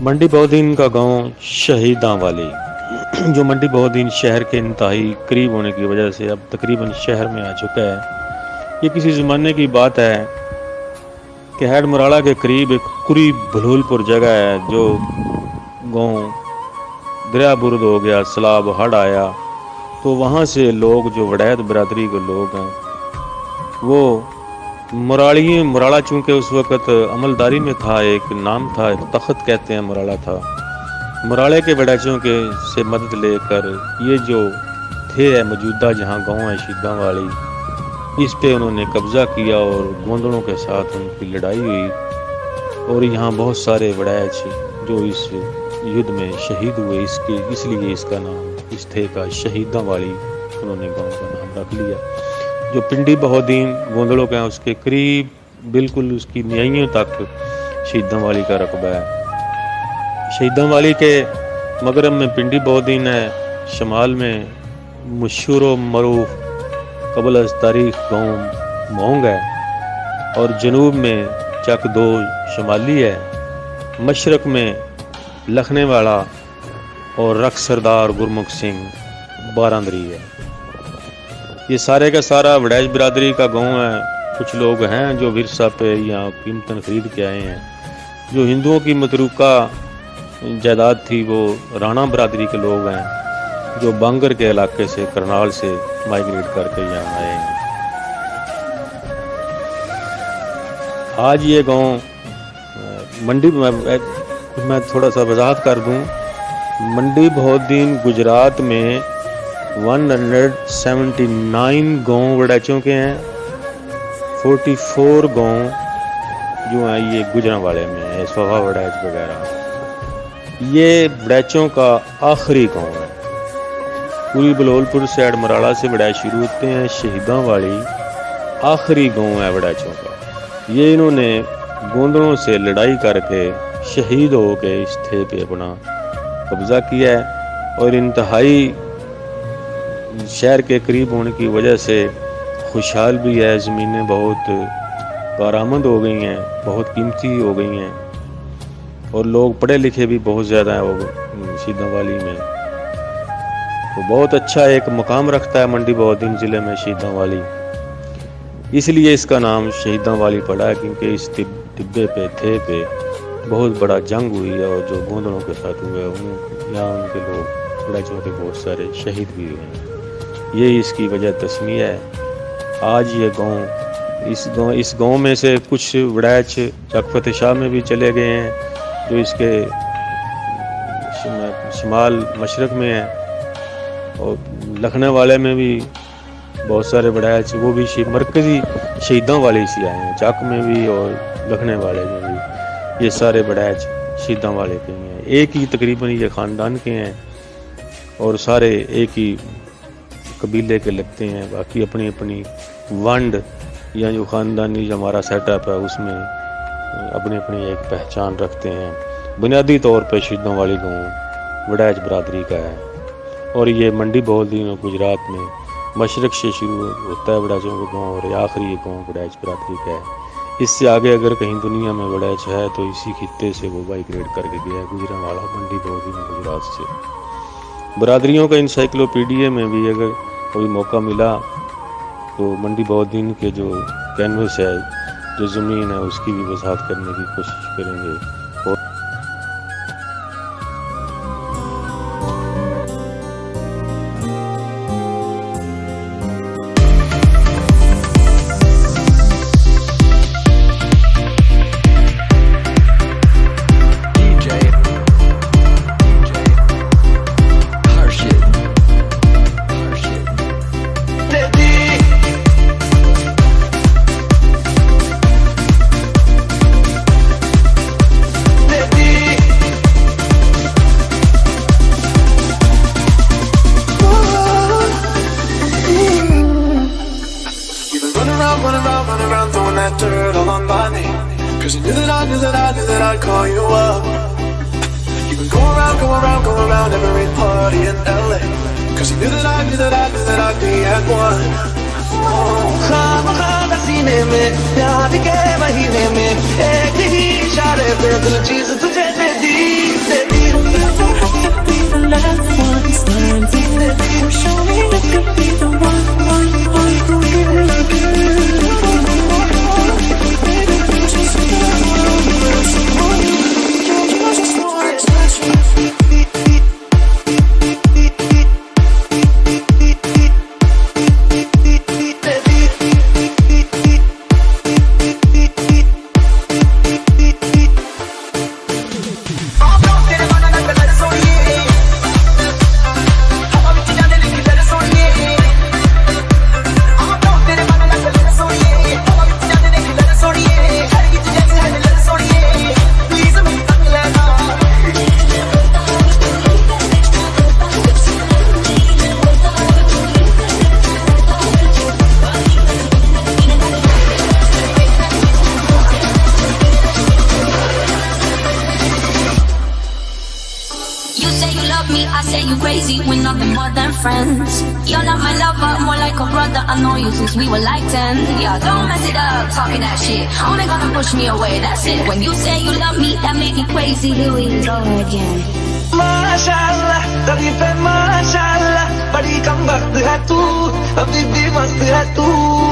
मंडी बहुदीन का गांव शहीदां वाली, जो मंडी बहुदीन शहर के इंतहाई करीब होने की वजह से अब तकरीबन शहर में आ चुका है। ये किसी ज़माने की बात है कि हैड मुराला के करीब एक कुरी भलूलपुर जगह है, जो गांव दरिया बुर्द हो गया, सैलाब हड़ आया, तो वहाँ से लोग जो वड़ैत बरादरी के लोग हैं वो मुराला चूँकि उस वक़्त अमलदारी में था, एक नाम था, एक तख्त कहते हैं मुराला था। मुराले के वड़ैचों के से मदद लेकर ये जो थे मौजूदा जहाँ गांव है शहीदां वाली, इस पे उन्होंने कब्ज़ा किया और गोंदड़ों के साथ उनकी लड़ाई हुई और यहाँ बहुत सारे वड़ैच जो इस युद्ध में शहीद हुए, इसलिए इसका नाम इस थे का शहीदां वाली उन्होंने गाँव का नाम रख लिया। जो पिंडी बहुदीन गोंदड़ों का है उसके करीब बिल्कुल उसकी न्याइयों तक शहीदां वाली का रकबा है। शहीदां वाली के मगरब में पिंडी बहुदीन है, शमाल में मशहूर व मरूफ कबल अज़ तारीख गाँव मोंग है और जनूब में चक दो शमाली है, मशरक में लखने वाला और रख सरदार गुरमुख सिंह बारांदरी है। ये सारे का सारा वड़ैच बिरादरी का गांव है। कुछ लोग हैं जो विरसा पे या कीमतन खरीद के आए हैं। जो हिंदुओं की मतरूका जायदाद थी वो राणा बिरादरी के लोग हैं, जो बांगर के इलाके से करनाल से माइग्रेट करके यहाँ आए हैं। आज ये गांव मंडी मैं थोड़ा सा वजाहत कर दूं, मंडी बहुदीन गुजरात में 179 गांव वड़ैचों के हैं। 44 गांव जो हैं ये गुजरांवाले में है, सवा वड़ैच वगैरह। ये वड़ैचों का आखिरी गांव है। पूरी बलोलपुर साइड मराड़ा से वड़ैच शुरू होते हैं, शहीदां वाली आखिरी गांव है वड़ैचों का। ये इन्होंने गोंदड़ों से लड़ाई करके शहीद हो के इस थे पे अपना कब्जा किया है और इंतहाई शहर के करीब होने की वजह से खुशहाल भी है। ज़मीनें बहुत कारामद हो गई हैं, बहुत कीमती हो गई हैं और लोग पढ़े लिखे भी बहुत ज़्यादा हैं वो शहीदां वाली में। तो बहुत अच्छा एक मकाम रखता है मंडी बहुदीन ज़िले में शहीदां वाली, इसलिए इसका नाम शहीदां वाली पड़ा है, क्योंकि इस टिब्बे पे थे पे बहुत बड़ा जंग हुई है और जो गोंदड़ों के साथ हुए यहाँ उनके लोग वड़ैचों के बहुत सारे शहीद भी हुए हैं। ये इसकी वजह तस्मीया है। आज ये इस गांव में से कुछ वड़ैच चकफत शाह में भी चले गए हैं, जो इसके शमाल मशरक में है, और लखने वाले में भी बहुत सारे वड़ैच वो भी मरकज़ी शहीदां वाले से आए हैं, चक में भी और लखने वाले में भी। ये सारे वड़ैच शहीदां वाले के हैं, एक ही तकरीबन ये ख़ानदान के हैं और सारे एक ही कबीले के लगते हैं। बाकी अपनी अपनी वंड या जो ख़ानदानी जो हमारा सेटअप है उसमें अपनी अपनी एक पहचान रखते हैं। बुनियादी तौर पर शहीदां वाली गाँव वड़ैच बरादरी का है और ये मंडी बहुदीन गुजरात में मशरक से शुरू होता है वड़ैचों का गाँव और आखिरी गाँव वड़ैच बरादरी का है। इससे आगे अगर कहीं दुनिया में वड़ैच है तो इसी खित्ते से वो माइग्रेट करके गया है, गुजरांवाला मंडी बहुदीन गुजरात से। बरादरियों का इंसाइक्लोपीडिया में भी अगर कोई मौका मिला तो मंडी बहुदीन के जो कैनवस है, जो ज़मीन है, उसकी भी वजाहत करने की कोशिश करेंगे। Cause you knew that I knew that I knew that I'd call you up. You would go around every party in LA. Cause you knew that I knew that I knew that I'd be at one. खामखा सीने में प्यार के महीने में एक ही इशारे पे दिल चीज तुझे दे दी Never have to be the last one standing. Show me you could be the one who really cares. Baby, you just want you just want to touch me. Friends. You're not my lover, more like a brother. I know you since we were like 10. Yeah, don't mess it up, talking that shit. Only gonna push me away, that's it. When you say you love me, that make me crazy. Here we go again. माशाल्लाह कभी पे माशाल्लाह बड़ी कम वक्त है तू अभी भी मस्त है तू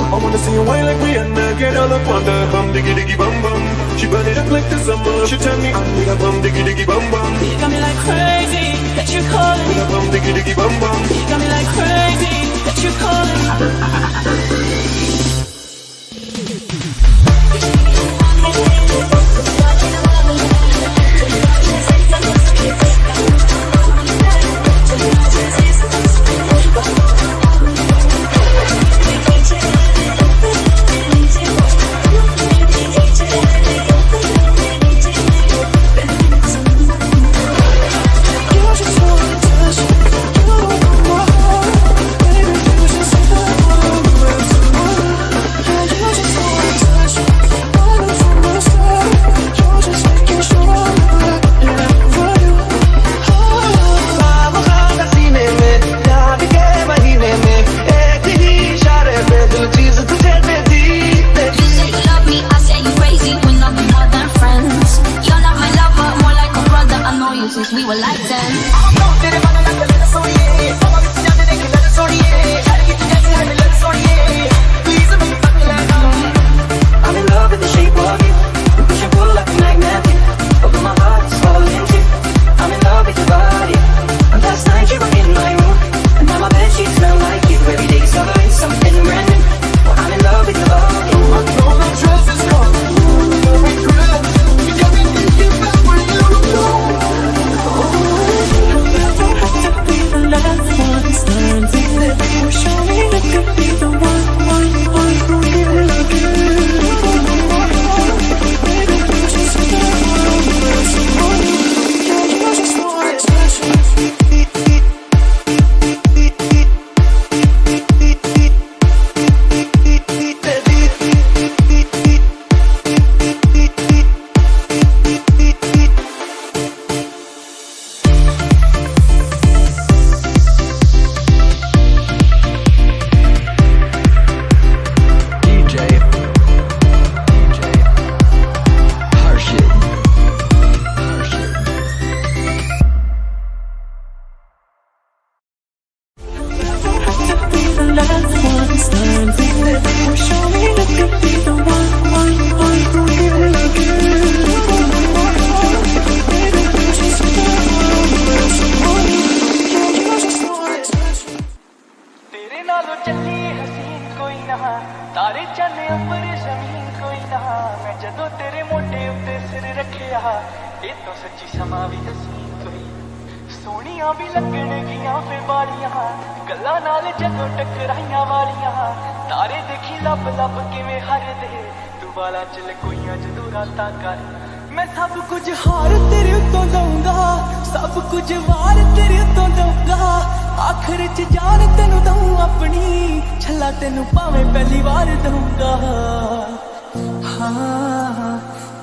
I wanna see you wine like Rihanna get all up on that bum diggy diggy bum bum she burn it up like the summer she tell me I'm with a bum diggy diggy bum bum you got me like crazy that you're calling with a bum diggy diggy bum bum you got me like crazy that you're calling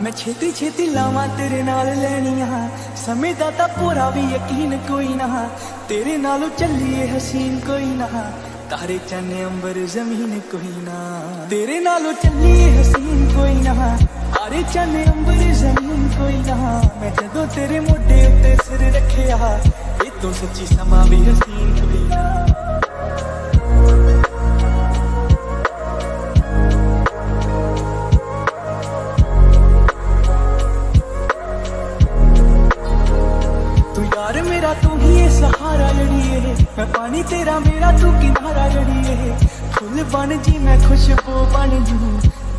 मैं छेती छेती लावां तेरे नाल लैनियां समय दा तां पूरा भी यकीन कोई ना तेरे नालों चलिए हसीन कोई ना तारे चन्ने अंबर जमीन कोई ना तेरे नालों चलिए हसीन कोई ना तारे चन्ने अंबर जमीन कोई ना मैं जदों तेरे मोढे उत्ते सिर रखिया ये तो सच्ची समा भी हसीन कोई ना मेरा तू ही है सहारा जड़िए मैं पानी तेरा मेरा तू किनारा जड़िए फुल बन जी मैं खुशबू बन जू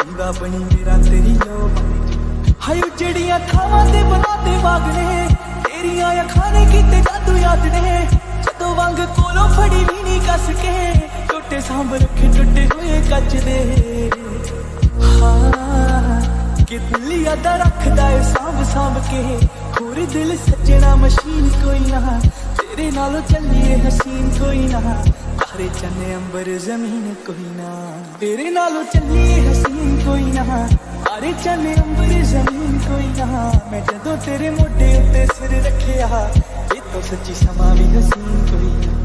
दीवा बनी मेरा तेरी लो बन जू हाय उजड़ियां खावां ते बनाते वागने तेरियां अखां ने कीते जादू याद ने जदों वांग कोलों फड़ी भी नहीं कस के टुटे सांभ रखे टुटे हुए कच दे हाँ कि दिल यादा रखदा है सांभ सांभ के होर दिल सजना मशीन कोई ना तेरे नालों चलिए हसीन कोई ना तारे चन्ने अंबर जमीन कोई ना तेरे नालों चलिए हसीन कोई ना तारे चन्ने अंबर जमीन कोई ना मैं जदों तेरे मोढे उत्ते सिर रखिया ये तो सच्ची समा भी हसीन कोई ना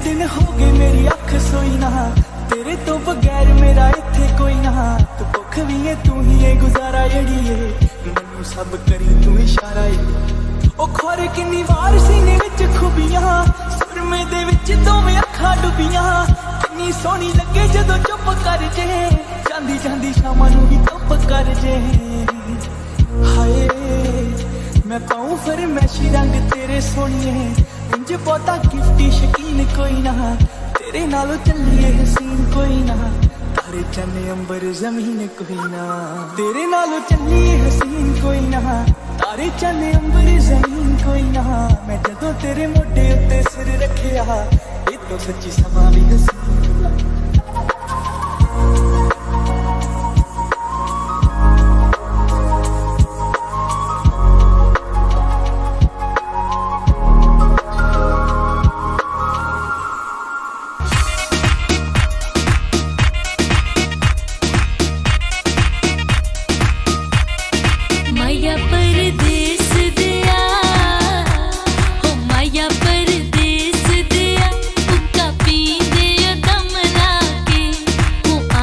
दिन हो गए मेरी अख सोई ना तेरे तो बगैर मेरा इत्थे कोई ना तू भुख भी है तू ही है गुजारा जड़ी है मैनू सब करी तू इशारा है ओ खोरे किन्नी वार सीने विच खुबियां सुरमे दे विच दोवें अखां डुबियां किन्नी सोहनी लगे जदों चुप कर जे जांदी जांदी शामां नू भी चुप कर जे हाय मैं पाऊं फिर मैशी रंग तेरे सोहणिए इंज बहुता गिफ्टी शकीन कोई ना तेरे नालों चलिए हसीन कोई ना तारे चन्ने अंबर जमीन कोई ना तेरे नालों चलिए हसीन कोई ना तारे चन्ने अंबर जमीन कोई ना मैं जदों तेरे मोढे उत्ते सिर रखिया ये तो सच्ची समा भी हसीन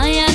आया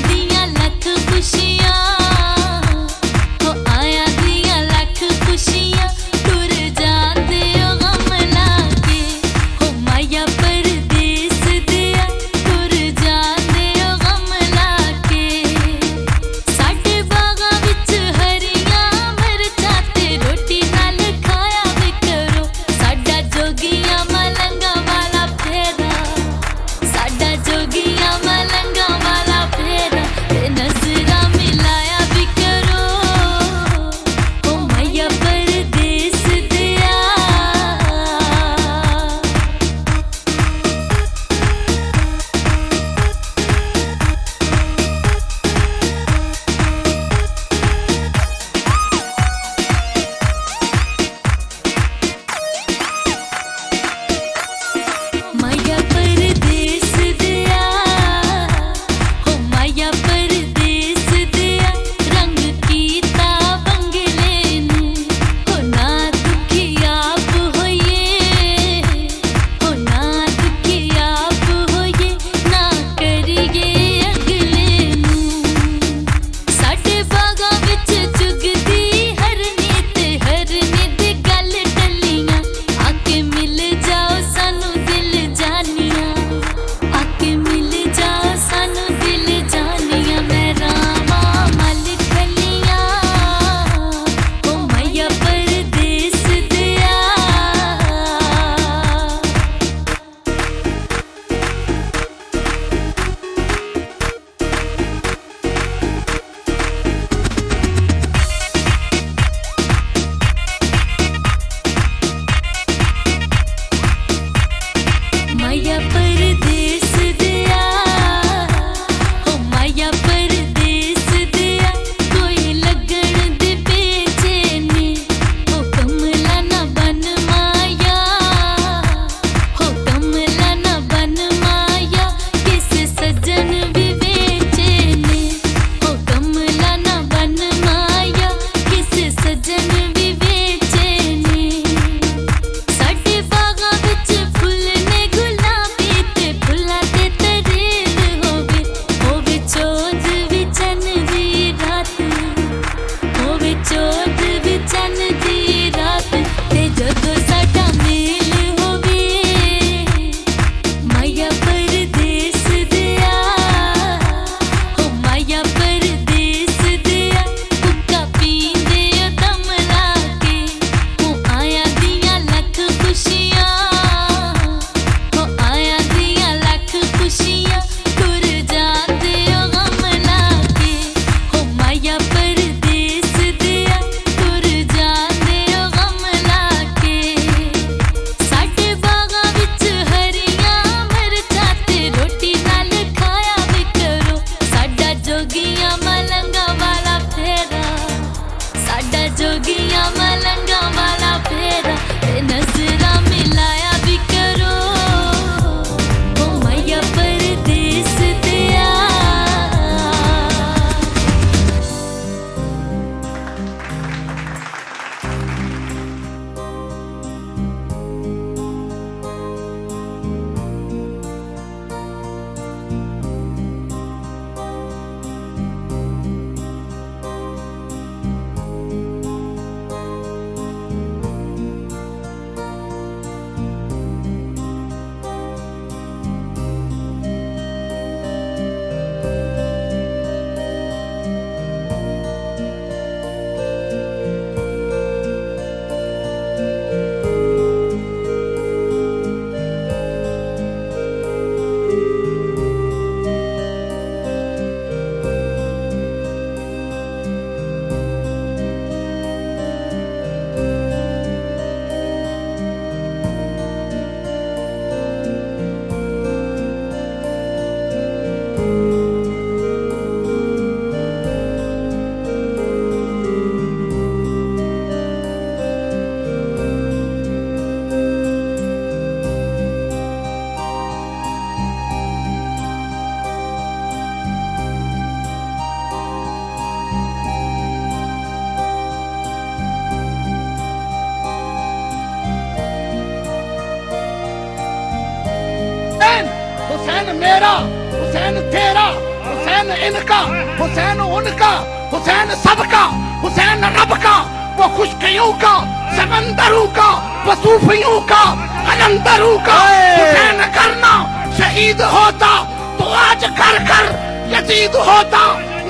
हुसैन मेरा, हुसैन तेरा, हुसैन इनका, हुसैन उनका, हुसैन सबका, हुसैन रब का, वो खुशकियों का, समंदरों का, वो सूफियों का, कलंदरों का। हुसैन करना शहीद होता तो आज कर कर यजीद होता।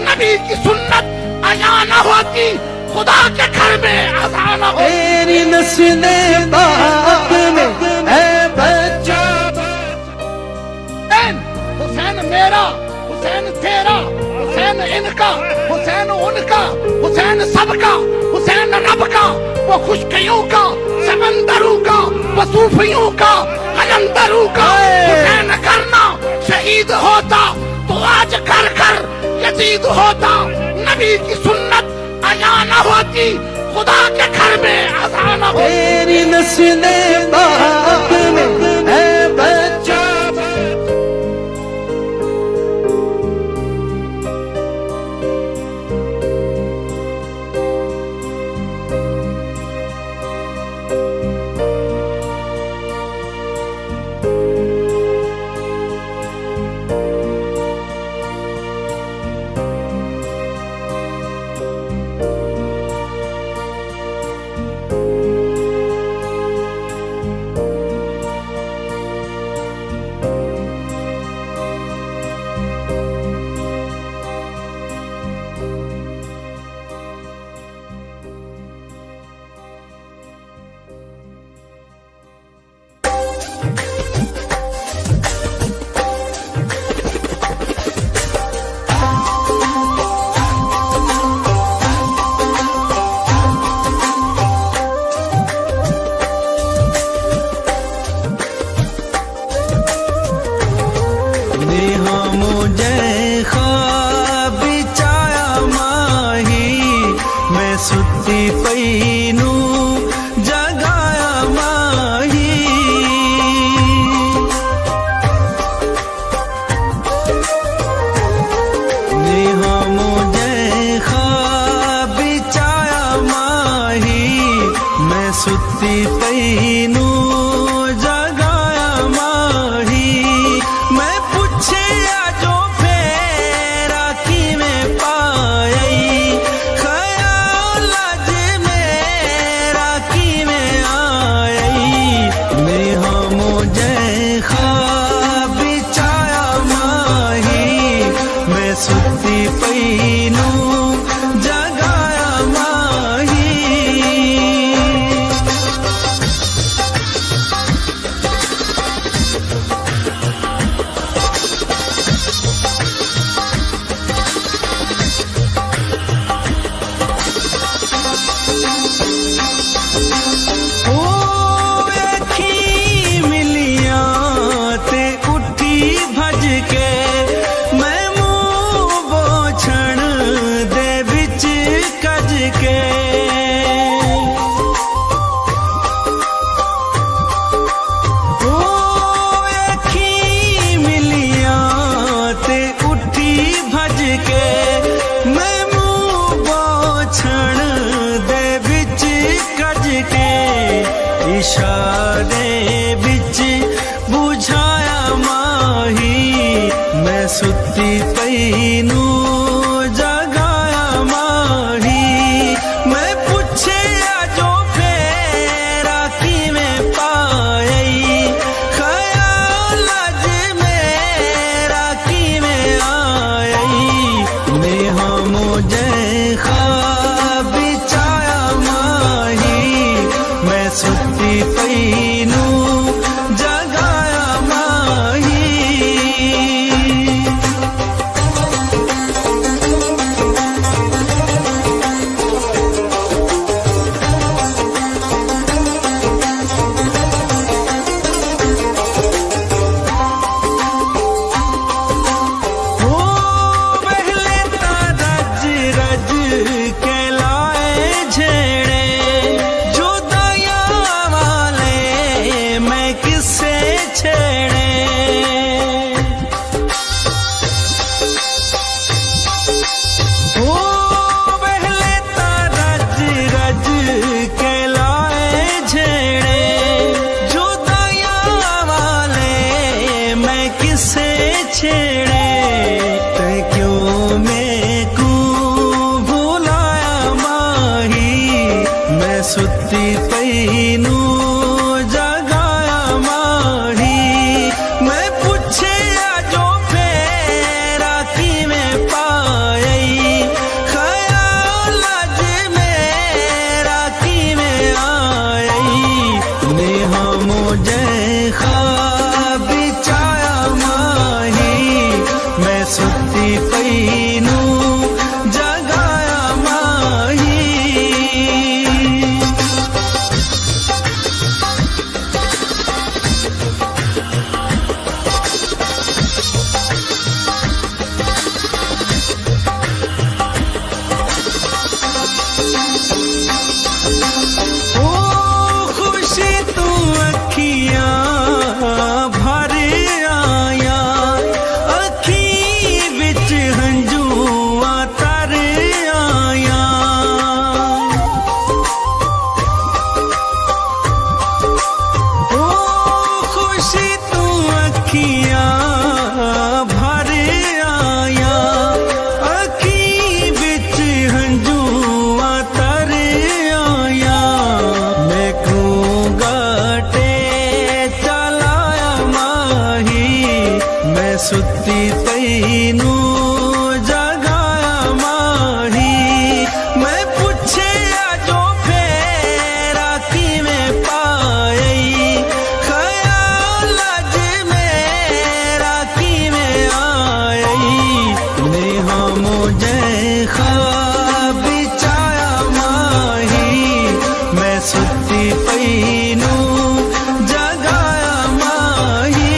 नबी की सुन्नत आया न होती, खुदा के घर में अज़ान होती। तेरी नस्ले पाक में है बच्चा। हुसैन मेरा, हुसैन तेरा, हुसैन इनका, हुसैन उनका, हुसैन सबका, हुसैन रब का, वो खुशकियों का, समंदरों का, वो सूफियों का, कलंदरों का। हुसैन करना शहीद होता तो आज कर कर यजीद होता। नबी की सुन्नत आया न होती, खुदा के घर में अज़ान होती। तेरी नस्ले पाक में है बच्चा। तैनू जगाया माही मैं पूछे जो फेरा किवें पाई ख्याल अज मेरा किवें आई नेहा मुझे ख्वाब चाया माही मैं सुती पैनू जगाया माही ओ खुशी तू अखियां भर आया अखी विच हंजुआ तर आया ओ खुशी तू अखियां भर आया अखी विच हंजुआ तर आया मैं घाटे चलाया माही मैं सुती तैनू जगाया माही मैं पूछे जो फेरा किवें पाई ख्याल अज मेरा किवें आई नेहा मुझे ख्वाब चाया माही मैं सुती पैनू जगाया माही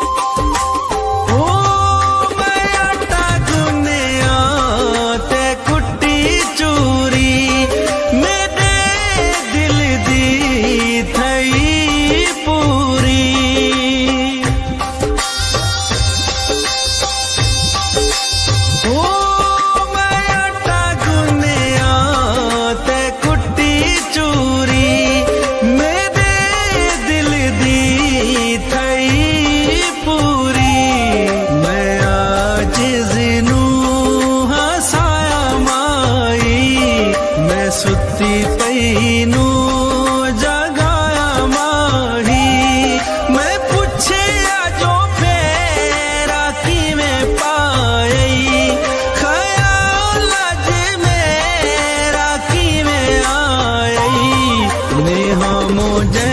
ओ मैं आटा गुन्निया ते कुट्टी चूरी मेरे दिल दी थई पूरी ओ मैं आटा गुन्निया ते कुट्टी चूरी मेरे दिल दी थई पूरी मैं आज जिनू हसाया माई मैं सुती पैनू जगाया माही मैं पूछे जो फेरा किवें पाई ख्याल अज मेरा किवें आई नेहा मुझे